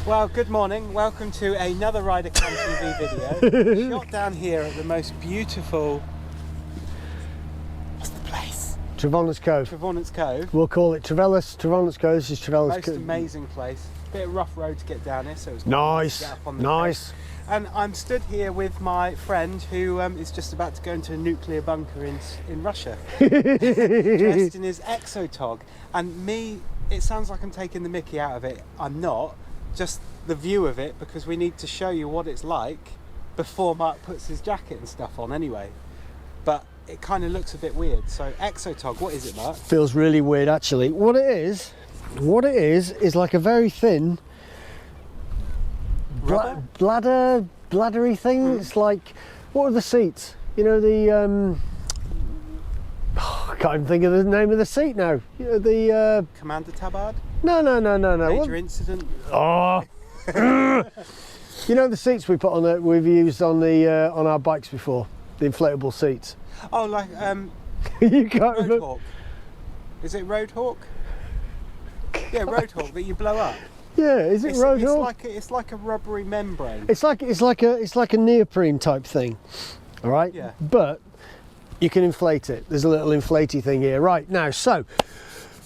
Well, good morning. Welcome to another RiderCamTV video. Shot down here at the most beautiful... What's the place? Trevonna's Cove. Trevonna's Cove. We'll call it Trevellus. Trevonna's Cove. This is Trevellus Most Cove. amazing place. Bit of rough road to get down here, so it's Nice. to get up on the Nice. coast. And I'm stood here with my friend who is just about to go into a nuclear bunker in Russia, dressed in his Exotogg. And me, it sounds like I'm taking the mickey out of it. I'm not. Just the view of it, because we need to show you what it's like before Mark puts his jacket and stuff on anyway. But it kind of looks a bit weird. So Exotogg, what is it, Mark? Feels really weird actually. What it is like a very thin bladdery thing. It's like, what are the seats? You know, the I can't even think of the name of the seat now. You know, the Commander Tabard? No. Major incident? Oh. You know the seats we put on that we've used on the on our bikes before, the inflatable seats. Oh, like You can't remember. Roadhawk. Is it Roadhawk? Yeah, Roadhawk that you blow up. Yeah, is it Roadhawk? It's like a rubbery membrane. It's like a neoprene type thing, all right? Yeah. But you can inflate it. There's a little inflatey thing here. Right, now, so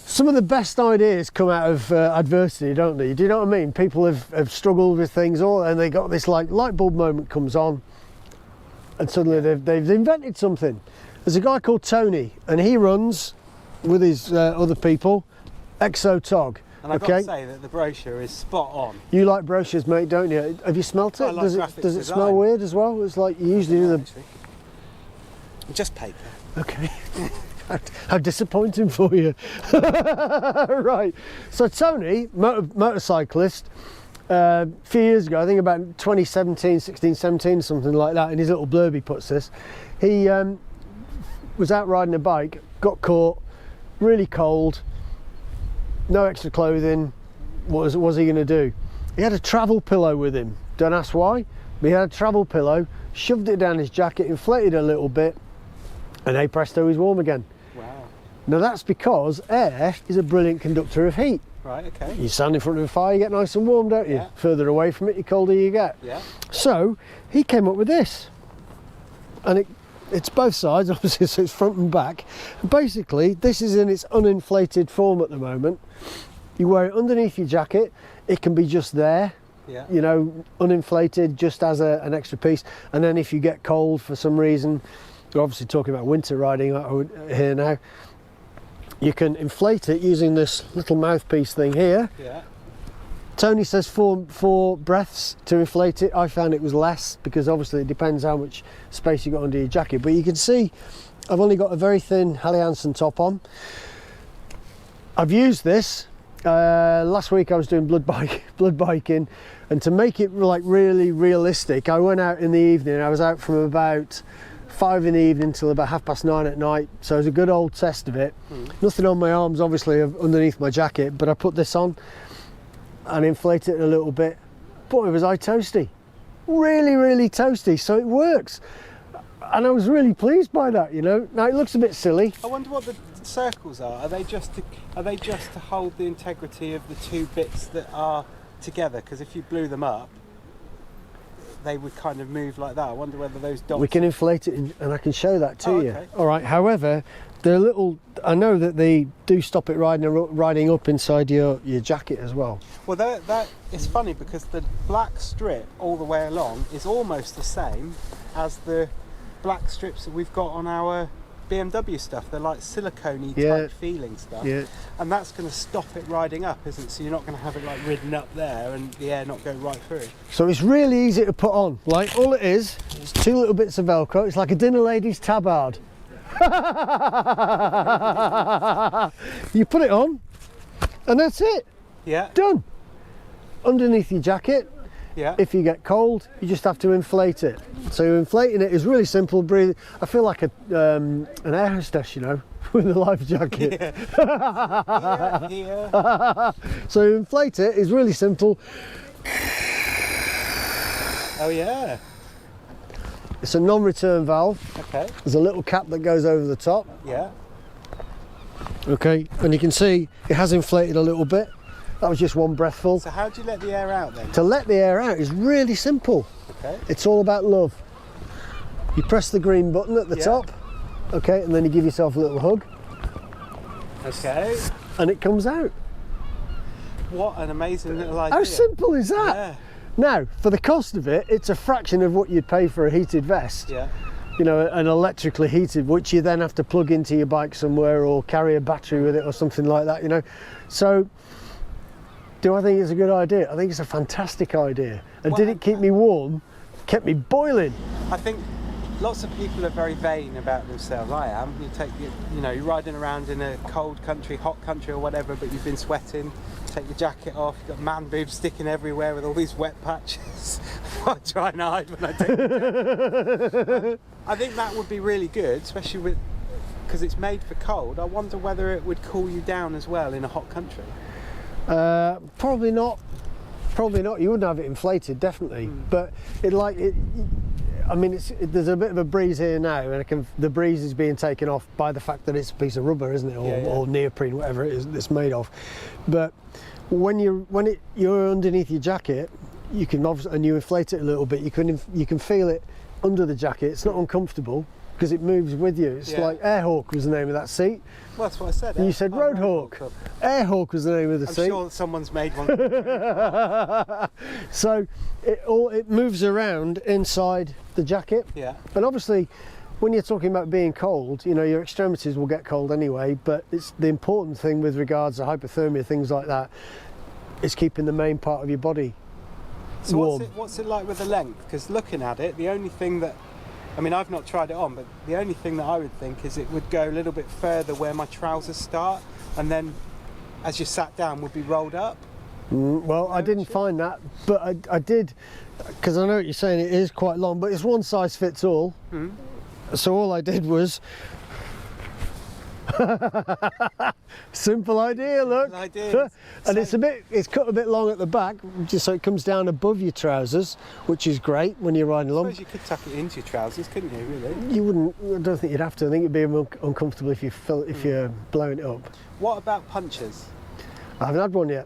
some of the best ideas come out of adversity, don't they? Do you know what I mean? People have struggled with things, and they got this like light bulb moment comes on, and suddenly they've invented something. There's a guy called Tony, and he runs with his other people, Exotogg. And I've got to say that the brochure is spot on. You like brochures, mate, don't you? Have you smelt it? I like graphic does it design. smell weird as well? It's like you usually do the... Just paper. Okay. How disappointing for you. Right. So Tony, motorcyclist, a few years ago, I think about 16, 17, something like that, in his little blurb he puts this, he was out riding a bike, got caught, really cold, no extra clothing. What was he going to do? He had a travel pillow with him. Don't ask why, but he had a travel pillow, shoved it down his jacket, inflated a little bit, and hey presto, he's warm again. Wow. Now that's because air is a brilliant conductor of heat. Right, okay. You stand in front of a fire, you get nice and warm, don't you? Yeah. Further away from it, the colder you get. Yeah. So he came up with this, and it's both sides, obviously, so it's front and back. And basically, this is in its uninflated form at the moment. You wear it underneath your jacket. It can be just there, Yeah. you know, uninflated, just as an extra piece. And then if you get cold for some reason, we're obviously talking about winter riding here now, you can inflate it using this little mouthpiece thing here. Yeah. Tony says four breaths to inflate it. I found it was less, because obviously it depends how much space you got under your jacket. But you can see I've only got a very thin Helly Hansen top on. I've used this last week. I was doing blood biking, and to make it like really realistic, I went out in the evening. I was out from about 5 in the evening till about 9:30 at night, so it was a good old test of it. Nothing on my arms obviously underneath my jacket, but I put this on and inflate it a little bit. Boy, was I toasty, really toasty. So it works, and I was really pleased by that, you know. Now it looks a bit silly. I wonder what the circles are. Are they just to hold the integrity of the two bits that are together? Because if you blew them up, they would kind of move like that. I wonder whether those dots... We can inflate it, and I can show that to you. Okay. All right, however, they're little, I know that they do stop it riding up inside your jacket as well. Well, that is funny, because the black strip all the way along is almost the same as the black strips that we've got on our BMW stuff. They're like silicone-y type feeling stuff. Yeah. And that's going to stop it riding up, isn't it? So you're not going to have it like ridden up there and the air not go right through. So it's really easy to put on. Like, all it is 2 little bits of Velcro. It's like a dinner lady's tabard. You put it on, and that's it. Yeah. Done. Underneath your jacket. Yeah. If you get cold, you just have to inflate it. So inflating it is really simple. Breathe. I feel like an air hostess, you know, with a life jacket. Yeah. Yeah. So inflate it is really simple. Oh yeah. It's a non-return valve. Okay. There's a little cap that goes over the top. Yeah. Okay, and you can see it has inflated a little bit. That was just one breathful. So how do you let the air out then? To let the air out is really simple. Okay. It's all about love. You press the green button at the top, okay, and then you give yourself a little hug. Okay. And it comes out. What an amazing little idea. How simple is that? Yeah. Now, for the cost of it, it's a fraction of what you'd pay for a heated vest. Yeah. You know, an electrically heated, which you then have to plug into your bike somewhere or carry a battery with it or something like that, you know. So, do I think it's a good idea? I think it's a fantastic idea. And did it keep me warm? Kept me boiling. I think lots of people are very vain about themselves. I am. You're riding around in a cold country, hot country or whatever, but you've been sweating. Take your jacket off, you've got man boobs sticking everywhere with all these wet patches. I try and hide when I take the jacket. I think that would be really good, especially because it's made for cold. I wonder whether it would cool you down as well in a hot country. Probably not. Probably not. You wouldn't have it inflated, definitely. But I mean, there's a bit of a breeze here now, and the breeze is being taken off by the fact that it's a piece of rubber, isn't it, or neoprene, whatever it is it's made of. But when you're underneath your jacket, you can obviously, and you inflate it a little bit. You can feel it under the jacket. It's not uncomfortable because it moves with you. It's like Airhawk was the name of that seat. Well, that's what I said. And you said Roadhawk. Airhawk was the name of the seat. I'm sure someone's made one. So it moves around inside the jacket. Yeah. And obviously, when you're talking about being cold, you know, your extremities will get cold anyway, but it's the important thing with regards to hypothermia, things like that, is keeping the main part of your body warm. What's it like with the length? Because looking at it, the only thing that, I mean, I've not tried it on, but the only thing that I would think is it would go a little bit further where my trousers start, and then as you sat down would be rolled up. Well, I didn't find that, but I did, because I know what you're saying, it is quite long, but it's one size fits all. So all I did was simple idea, look. Simple idea. And it's cut a bit long at the back, just so it comes down above your trousers, which is great when you're riding along. I suppose you could tuck it into your trousers, couldn't you, really? You wouldn't, I don't think you'd have to. I think it'd be uncomfortable if you're blowing it up. What about punches? I haven't had one yet.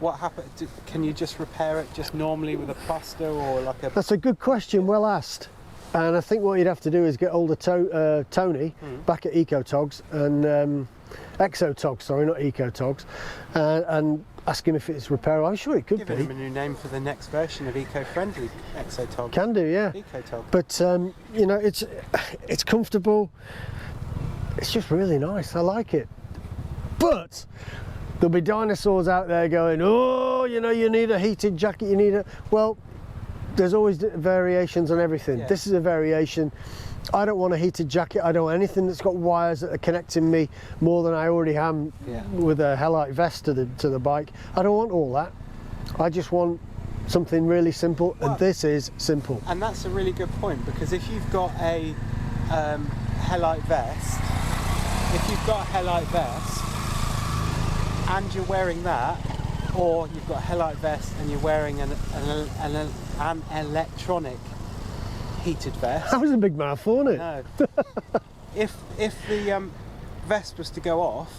What happened? Can you just repair it just normally with a plaster or like a... That's a good question, well asked. And I think what you'd have to do is get hold of Tony back at Exotogg and Exotogg, sorry, not Exotogg, and ask him if it's repairable. I'm sure it could be. Give him a new name for the next version of eco-friendly Exotogg. Can do, yeah. Exotogg. But you know, it's comfortable. It's just really nice. I like it. But there'll be dinosaurs out there going, oh, you know, you need a heated jacket. You need a well. There's always variations on everything. This is a variation. I don't want a heated jacket. I don't want anything that's got wires that are connecting me more than I already am with a Hellite vest to the bike. I don't want all that. I just want something really simple, and this is simple. And that's a really good point, because if you've got a Hellite vest, and you're wearing that, or you've got a Hellite vest and you're wearing an electronic heated vest. That was a big mouthful, wasn't it? No. If the vest was to go off,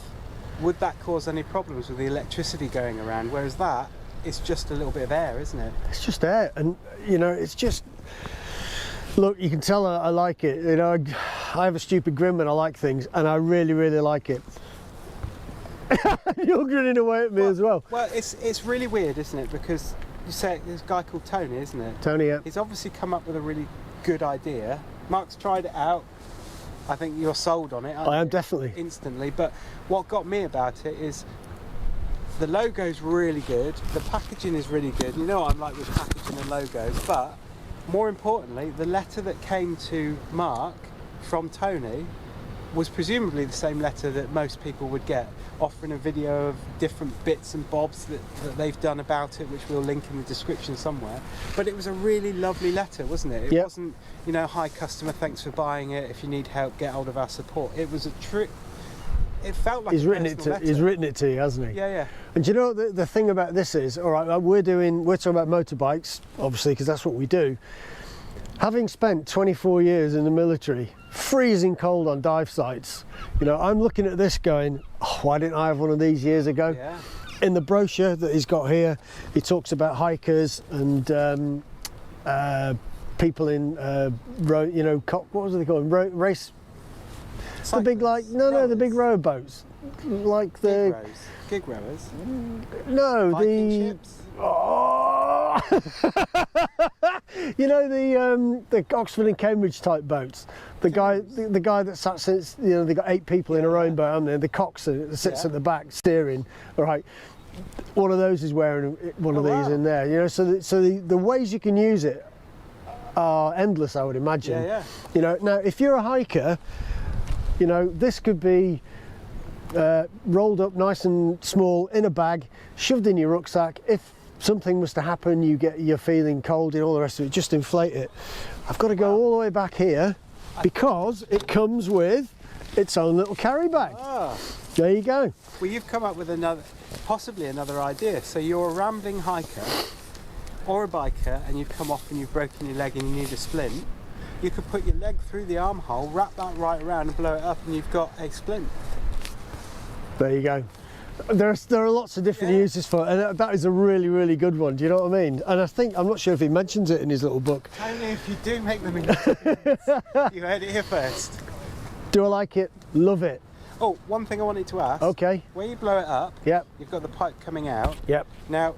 would that cause any problems with the electricity going around? Whereas that, it's just a little bit of air, isn't it? It's just air, and you know, it's just. Look, you can tell I like it. You know, I have a stupid grin when I like things, and I really, really like it. You're grinning away at me as well. Well, it's really weird, isn't it? Because you say there's a guy called Tony, isn't it? Tony, yeah. He's obviously come up with a really good idea. Mark's tried it out. I think you're sold on it. I am definitely. Instantly. But what got me about it is the logo's really good. The packaging is really good. You know what I'm like with packaging and logos. But more importantly, the letter that came to Mark from Tony was presumably the same letter that most people would get, offering a video of different bits and bobs that they've done about it, which we'll link in the description somewhere. But it was a really lovely letter, wasn't it? It wasn't, you know, hi customer, thanks for buying it. If you need help, get hold of our support. It was it felt like he's written it to you, hasn't he? Yeah, yeah. And do you know what the thing about this is? All right, we're talking about motorbikes, obviously, because that's what we do. Having spent 24 years in the military, freezing cold on dive sites, you know, I'm looking at this going, oh, why didn't I have one of these years ago? Yeah. in the brochure that he's got here, he talks about hikers and people in what was it called? Race. The big the big row boats, like the gig rowers. No, Viking ships. Oh, you know the Oxford and Cambridge type boats. The guy that sat since they got 8 people in a rowing boat, haven't they? The coxswain that sits at the back steering. All right, one of those is wearing one of these in there. So the ways you can use it are endless, I would imagine. Yeah. Now if you're a hiker, this could be rolled up nice and small in a bag, shoved in your rucksack. If something was to happen, you're feeling cold and all the rest of it, just inflate it. I've got to go all the way back here because it comes with its own little carry bag. There you go. Well, you've come up with possibly another idea. So you're a rambling hiker or a biker and you've come off and you've broken your leg and you need a splint. You could put your leg through the armhole, wrap that right around and blow it up and you've got a splint. There you go. There are lots of different uses for it, and that is a really, really good one. Do you know what I mean? And I'm not sure if he mentions it in his little book. Only if you do make them in you heard it here first. Do I like it? Love it. Oh, one thing I wanted to ask. Okay. Where you blow it up, Yep. You've got the pipe coming out. Yep. Now,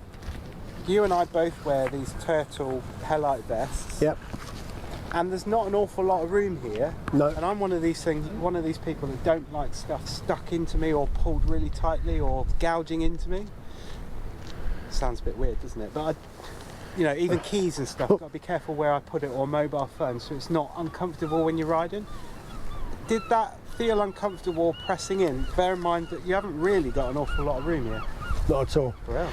you and I both wear these turtle hellite vests. Yep. And there's not an awful lot of room here. No. And I'm one of these people that don't like stuff stuck into me or pulled really tightly or gouging into me. Sounds a bit weird, doesn't it? But even keys and stuff, I've got to be careful where I put it, or mobile phone, so it's not uncomfortable when you're riding. Did that feel uncomfortable pressing in? Bear in mind that you haven't really got an awful lot of room here. Not at all. Well.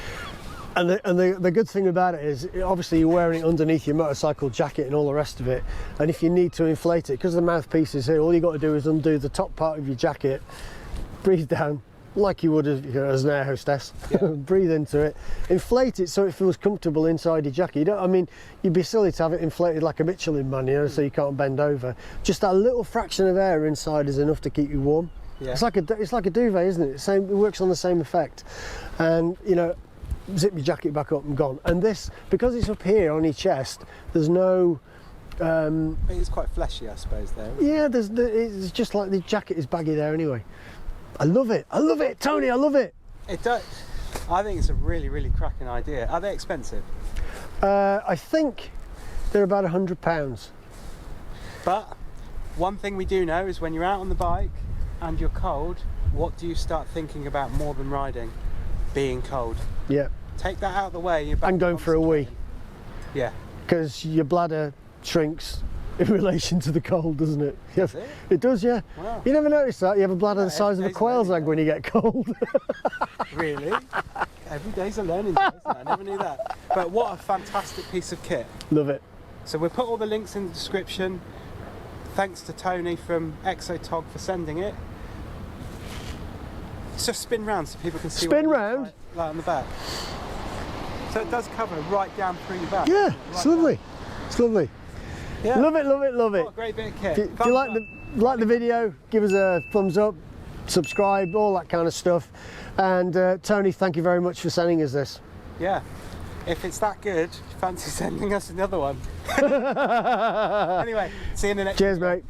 And the good thing about it is, obviously you're wearing it underneath your motorcycle jacket and all the rest of it, and if you need to inflate it, because the mouthpiece is here, all you got to do is undo the top part of your jacket, breathe down like you would as an air hostess, breathe into it, inflate it so it feels comfortable inside your jacket. You'd be silly to have it inflated like a Michelin man, so you can't bend over. Just that little fraction of air inside is enough to keep you warm. Yeah. It's like a duvet, isn't it? It works on the same effect. And zip your jacket back up and gone. And this, because it's up here on your chest, there's no it's quite fleshy, I suppose, there. Yeah, it's just like the jacket is baggy there anyway. I love it, Tony, I love it. It does. I think it's a really, really cracking idea. Are they expensive? I think they're about £100. But one thing we do know is when you're out on the bike and you're cold, what do you start thinking about more than riding? Being cold. Yeah. Take that out of the way. You're back and going for a wee. Yeah. Because your bladder shrinks in relation to the cold, doesn't it? Does it? It does, yeah. Wow. You never notice that? You have a bladder the size of a quail's egg when you get cold. Really? Every day's a learning day, isn't it? I never knew that. But what a fantastic piece of kit. Love it. So we'll put all the links in the description. Thanks to Tony from Exotogg for sending it. It's just spin round so people can see spin round like on the back. So it does cover right down through your back. Yeah, right it's lovely. Down. It's lovely. Yeah. Love it, love it, love it. What a great bit of kit. If you like the video, give us a thumbs up, subscribe, all that kind of stuff. And Tony, thank you very much for sending us this. Yeah. If it's that good, fancy sending us another one. Anyway, see you in the next Cheers, video. mate.